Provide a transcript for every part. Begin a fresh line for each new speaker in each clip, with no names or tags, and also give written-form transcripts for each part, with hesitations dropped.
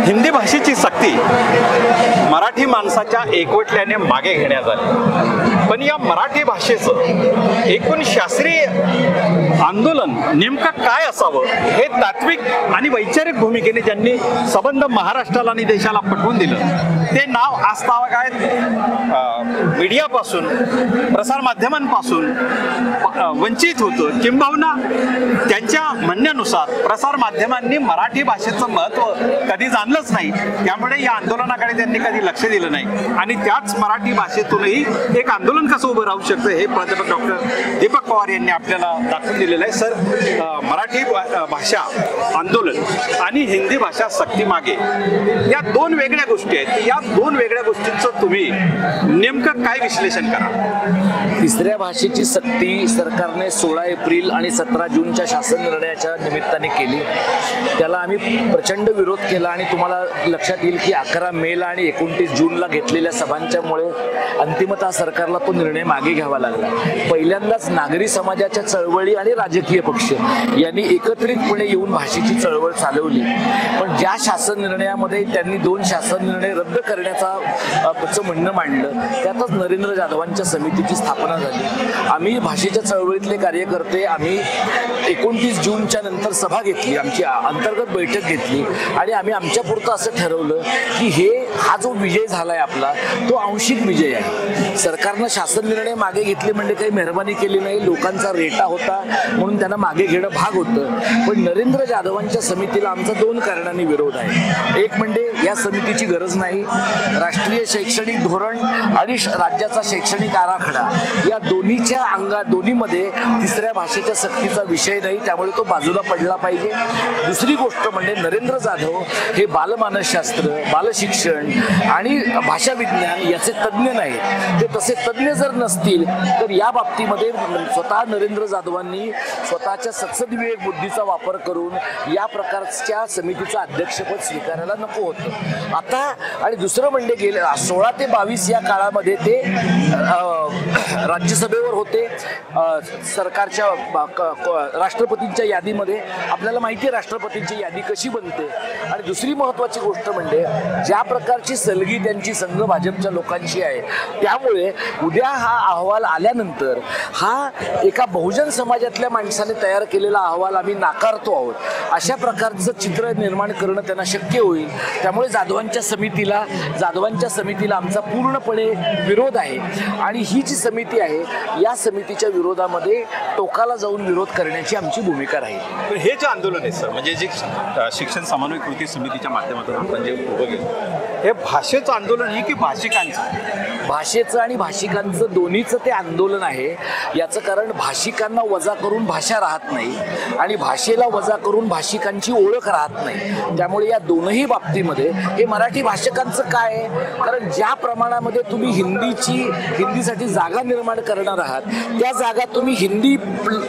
हिंदी भाषेची सक्ती मराठी माणसाच्या एकवटल्याने मागे घेण्यात आली, पण या मराठी भाषेचं एकूण शास्त्रीय आंदोलन नेमकं काय असावं हे तात्विक आणि वैचारिक भूमिकेने ज्यांनी संबंध महाराष्ट्राला आणि देशाला पटवून दिलं ते नाव आजतागायत मीडियापासून प्रसारमाध्यमांपासून वंचित होतं, किंबहुना त्यांच्या म्हणण्यानुसार प्रसारमाध्यमांनी मराठी भाषेचं महत्त्व कधी जाणलंच नाही, त्यामुळे या आंदोलनाकडे त्यांनी कधी लक्ष दिलं नाही आणि त्याच मराठी भाषेतूनही एक आंदोलन कसं उभं राहू शकतं हे प्राध्यापक डॉक्टर दीपक पवार यांनी आपल्याला दाखवून दिलेलं आहे. सर, मराठी भाषा आंदोलन आणि हिंदी भाषा सक्ती मागे या दोन वेगळ्या गोष्टी आहेत, या दोन वेगळ्या गोष्टींचं तुम्ही नेमकं काय विश्लेषण करा?
तिसऱ्या भाषेची सक्ती सरकारने 16 एप्रिल आणि 17 जूनच्या शासन निर्णयाच्या निमित्ताने केली, त्याला आम्ही प्रचंड विरोध केला आणि तुम्हाला लक्षात येईल की 11 मेला आणि 29 जूनला घेतलेल्या सभांच्यामुळे अंतिमतः सरकारला तो निर्णय मागे घ्यावा लागला. पहिल्यांदाच नागरी समाजाच्या चळवळी आणि राजकीय पक्ष यांनी एकत्रितपणे येऊन भाषेची चळवळ चालवली, पण ज्या शासन निर्णयामध्ये त्यांनी 2 शासन निर्णय रद्द करण्याचं म्हणणं मांडलं त्यातच नरेंद्र जाधवांच्या समितीची स्थापना झाली. आम्ही भाषेच्या चळवळीतले कार्यकर्ते आम्ही 29 जूनच्या नंतर सभा घेतली, आमची अंतर्गत बैठक घेतली आणि आम्ही आमच्या पुरतं असं ठरवलं की हा जो विजय झालाय आपला तो आंशिक विजय आहे. सरकारनं शासन निर्णय मागे घेतले म्हणजे काही मेहरबानी केली नाही, लोकांचा रेटा होता म्हणून त्यांना मागे घेणं भाग होतं, पण नरेंद्र जाधवांच्या समितीला आमचा 2 कारणांनी विरोध आहे. एक म्हणजे या समितीची गरज नाही, राष्ट्रीय शैक्षणिक धोरण आणि राज्याचा शैक्षणिक आराखडा या दोन्हीमध्ये तिसऱ्या भाषेच्या सक्तीचा विषय नाही, त्यामुळे तो बाजूला पडला पाहिजे. दुसरी गोष्ट म्हणजे नरेंद्र जाधव हे बालमानसशास्त्र, बालशिक्षण आणि भाषा विज्ञान याचे तज्ज्ञ नाहीत. ते तसे तज्ज्ञ जर नसतील तर या बाबतीमध्ये स्वतः नरेंद्र जाधवांनी स्वतःच्या सत्सद विवेक बुद्धीचा वापर करून या प्रकारच्या समितीचं अध्यक्षपद स्वीकारायला नको होतं. आता आणि दुसरं म्हणजे गेल्या 16 ते 22 या काळामध्ये ते राज्यसभेवर होते, सरकारच्या राष्ट्रपतींच्या यादीमध्ये. आपल्याला माहिती आहे राष्ट्रपतींची यादी कशी बनते. आणि दुसरी महत्त्वाची गोष्ट म्हणजे ज्या प्रकारची सलगी त्यांची संघ भाजपच्या लोकांची आहे, त्यामुळे उद्या हा अहवाल आल्यानंतर हा एका बहुजन समाजातल्या माणसाने तयार केलेला अहवाल आम्ही नाकारतो आहोत अशा प्रकारचं चित्र निर्माण करणं त्यांना शक्य होईल. त्यामुळे जाधवांच्या समितीला आमचा पूर्णपणे विरोध आहे आणि ही जी समिती आहे या समितीच्या विरोधामध्ये टोकाला जाऊन विरोध करण्याची आमची भूमिका राहील.
हे जे आंदोलन आहे सर, म्हणजे जे शिक्षण समन्वय कृती समितीच्या माध्यमातून आपण जे उभं केलं हे भाषेचं आंदोलन आहे की भाषिकांचं?
भाषेचं आणि भाषिकांचं दोन्हीचं ते आंदोलन आहे. याचं कारण भाषिकांना वजा करून भाषा राहत नाही आणि भाषेला वजा करून भाषिकांची ओळख राहत नाही. त्यामुळे या दोनही बाबतीमध्ये हे मराठी भाषिकांचं काय आहे, कारण ज्या प्रमाणामध्ये तुम्ही हिंदीसाठी जागा निर्माण करणार आहात त्या जागा तुम्ही हिंदी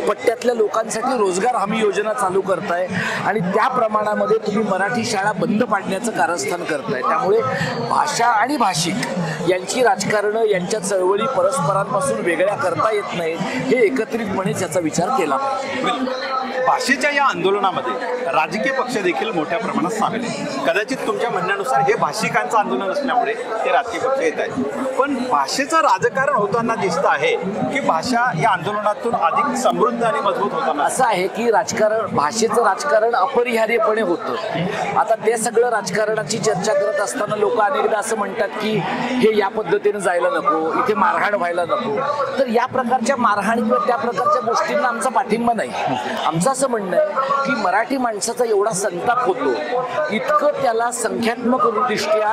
पट्ट्यातल्या लोकांसाठी रोजगार हमी योजना चालू करताय आणि त्या प्रमाणामध्ये तुम्ही मराठी शाळा बंद पाडण्याचं कारस्थान करताय. त्यामुळे भाषा आणि भाषिक यांची राजकारणं यांच्या चळवळी परस्परांपासून वेगळ्या करता येत नाहीत, हे एकत्रितपणेच याचा विचार केला पाहिजे.
भाषेच्या या आंदोलनामध्ये राजकीय पक्ष देखील मोठ्या प्रमाणात सामील आहेत. कदाचित तुमच्या म्हणण्यानुसार हे भाषिकांचं आंदोलन असल्यामुळे ते राजकीय पक्ष येत आहेत, पण भाषेचं राजकारण होताना दिसतं आहे की भाषा या आंदोलनातून अधिक समृद्ध आणि मजबूत होताना
असं आहे की भाषेचं राजकारण अपरिहार्यपणे होतं. आता ते सगळं राजकारणाची चर्चा करत असताना लोक अनेकदा असं म्हणतात की हे या पद्धतीने जायला नको, इथे मारहाण व्हायला नको. तर या प्रकारच्या मारहाण किंवा त्या प्रकारच्या गोष्टींना आमचा पाठिंबा नाही. आमचं असं म्हणणं आहे की मराठी माणसाचा एवढा संताप होतो, इतकं त्याला संख्यात्मक दृष्ट्या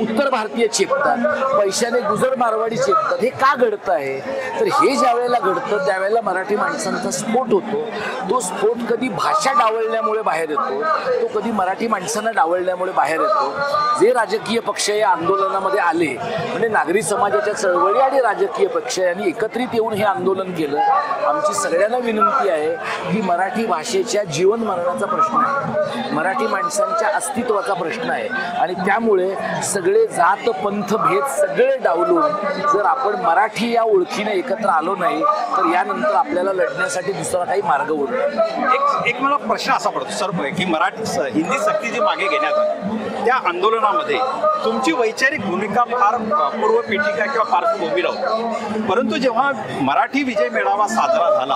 उत्तर भारतीय चेपतात, पैशाने गुजर मारवाडी चेपतात. हे का घडतं आहे तर हे ज्या वेळेला घडतं त्यावेळेला मराठी माणसांचा स्फोट होतो. तो स्फोट कधी भाषा डावलण्यामुळे बाहेर येतो, तो कधी मराठी माणसांना डावलण्यामुळे बाहेर येतो. जे राजकीय पक्ष या आंदोलनामध्ये आले म्हणजे नागरी समाजाच्या चळवळी आणि राजकीय पक्ष यांनी एकत्रित येऊन हे आंदोलन केलं. आमची सगळ्यांना विनंती आहे की मराठी मराठी भाषेच्या जीवन मरणाचा प्रश्न आहे, मराठी माणसांच्या अस्तित्वाचा प्रश्न आहे. आणि त्यामुळे सगळे जात पंथ भेद सगळे डावलून जर आपण मराठी या ओळखीने एकत्र आलो नाही तर यानंतर आपल्याला लढण्यासाठी दुसरा काही मार्ग उरणार.
एक मला प्रश्न असा पडतो सर की हिंदी सक्ती जी मागे घेण्यात आली त्या आंदोलनामध्ये तुमची वैचारिक भूमिका फार पूर्वपीठिका किंवा पार्श्वभूमी राहते, परंतु जेव्हा मराठी विजय मेळावा साजरा झाला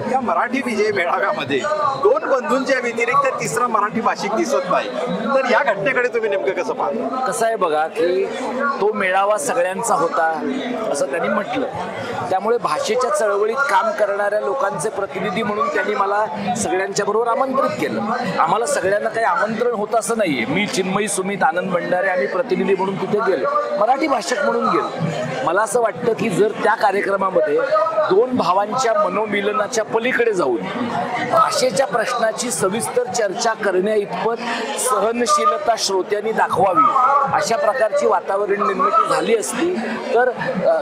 त्या मराठी विजय मेळाव्यामध्ये दोन बंधूंच्या व्यतिरिक्त तिसरा मराठी भाषिक दिसत नाही, तर या घटनेकडे तुम्ही नेमकं कसं पाहता?
कसं आहे बघा की तो मेळावा सगळ्यांचा होता असं त्यांनी म्हटलं, त्यामुळे भाषेच्या चळवळीत काम करणाऱ्या लोकांचे प्रतिनिधी म्हणून त्यांनी मला सगळ्यांच्या बरोबर आमंत्रित केलं. आम्हाला सगळ्यांना काही आमंत्रण होतं असं नाहीये. मी चिन्मयी सुमित आनंद भंडारे आम्ही प्रतिनिधी म्हणून तिथे गेलो, मराठी भाषक म्हणून गेलो. मला असं वाटतं की जर त्या कार्यक्रमामध्ये दोन भावांच्या मनोमिलनाच्या पलीकडे जाऊन भाषेच्या प्रश्नाची सविस्तर चर्चा करण्या इतपत सहनशीलता श्रोत्यांनी दाखवावी अशा प्रकारची वातावरण निर्मिती झाली असती तर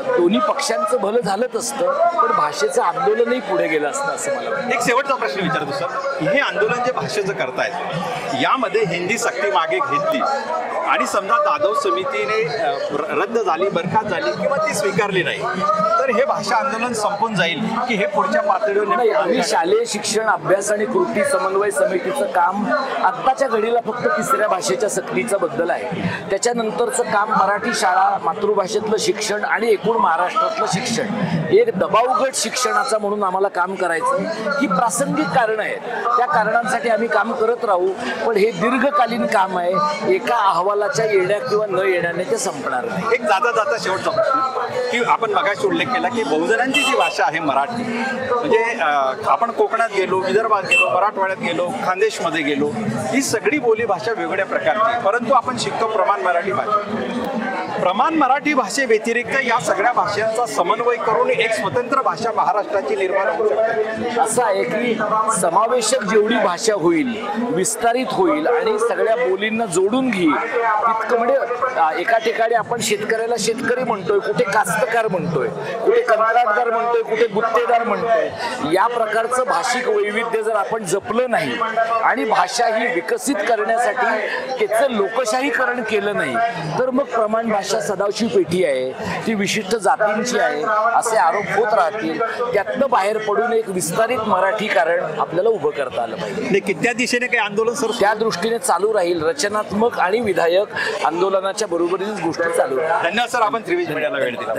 दोन्ही पक्षांचं भलं झालंच असतं, पण भाषेचं आंदोलनही पुढे गेलं असतं असं मला वाटतं.
एक शेवटचा प्रश्न विचारतो सर, हे आंदोलन जे भाषेचं करतायत यामध्ये हिंदी सक्ती मागे घेतली आणि समजा दादव समितीने रद्द झाली, बरखास्त झाली किंवा ती स्वीकारली नाही, तर हे भाषा आंदोलन संपून जाईल की हे पुढच्या पातळीवर
नाही? आम्ही शालेय शिक्षण अभ्यास आणि कृती समन्वय समितीचं काम आत्ताच्या घडीला फक्त तिसऱ्या भाषेच्या सक्तीचं बद्दल आहे. त्याच्यानंतरचं काम मराठी शाळा, मातृभाषेतलं शिक्षण आणि एकूण महाराष्ट्रातलं शिक्षण एक दबावगट शिक्षणाचा म्हणून आम्हाला काम करायचं. ही प्रासंगिक कारणं आहेत, त्या कारणांसाठी आम्ही काम करत राहू, पण हे दीर्घकालीन काम आहे. एका अहवालाच्या येण्या किंवा न येण्याने ते संपणार नाही.
एक जाता जाता शेवटचा प्रश्न की आपण मगाशी उल्लेख केला की बहुजनांची जी भाषा आहे मराठी, म्हणजे आपण कोकणात गेलो, विदर्भात गेलो, मराठवाड्यात गेलो, खानदेशमध्ये गेलो, ही सगळी बोली भाषा वेगवेगळ्या प्रकारची, परंतु आपण शिकतो प्रमाण मराठी भाषा. प्रमाण मराठी भाषे व्यतिरिक्त या सगळ्या भाषांचा समन्वय करून एक स्वतंत्र भाषा महाराष्ट्राची निर्माण होऊ शकते.
असं आहे की समावेशक जेवढी भाषा होईल, विस्तारित होईल आणि सगळ्या बोलींना जोडून घेईल तितकं, म्हणजे एका ठिकाणी आपण शेतकऱ्याला शेतकरी म्हणतोय, कुठे कास्तकार म्हणतोय, कुठे कंत्राटदार म्हणतोय, कुठे गुत्तेदार म्हणतोय. या प्रकारचं भाषिक वैविध्य जर आपण जपलं नाही आणि भाषा ही विकसित करण्यासाठी त्याचं लोकशाहीकरण केलं नाही तर मग प्रमाण भाषा सदावची पेटी आहे, ती विशिष्ट जातींची आहे असे आरोप होत राहतील. त्यातनं बाहेर पडून एक विस्तारित मराठीकरण आपल्याला उभं करता आलं पाहिजे.
त्या दिशेने काही आंदोलन सर
त्या दृष्टीने चालू राहील. रचनात्मक आणि विधायक आंदोलनाच्या बरोबरीने गोष्टी चालू राहील.
धन्यवाद सर, आपण त्रिवेज मीडियाला वेळ दिला.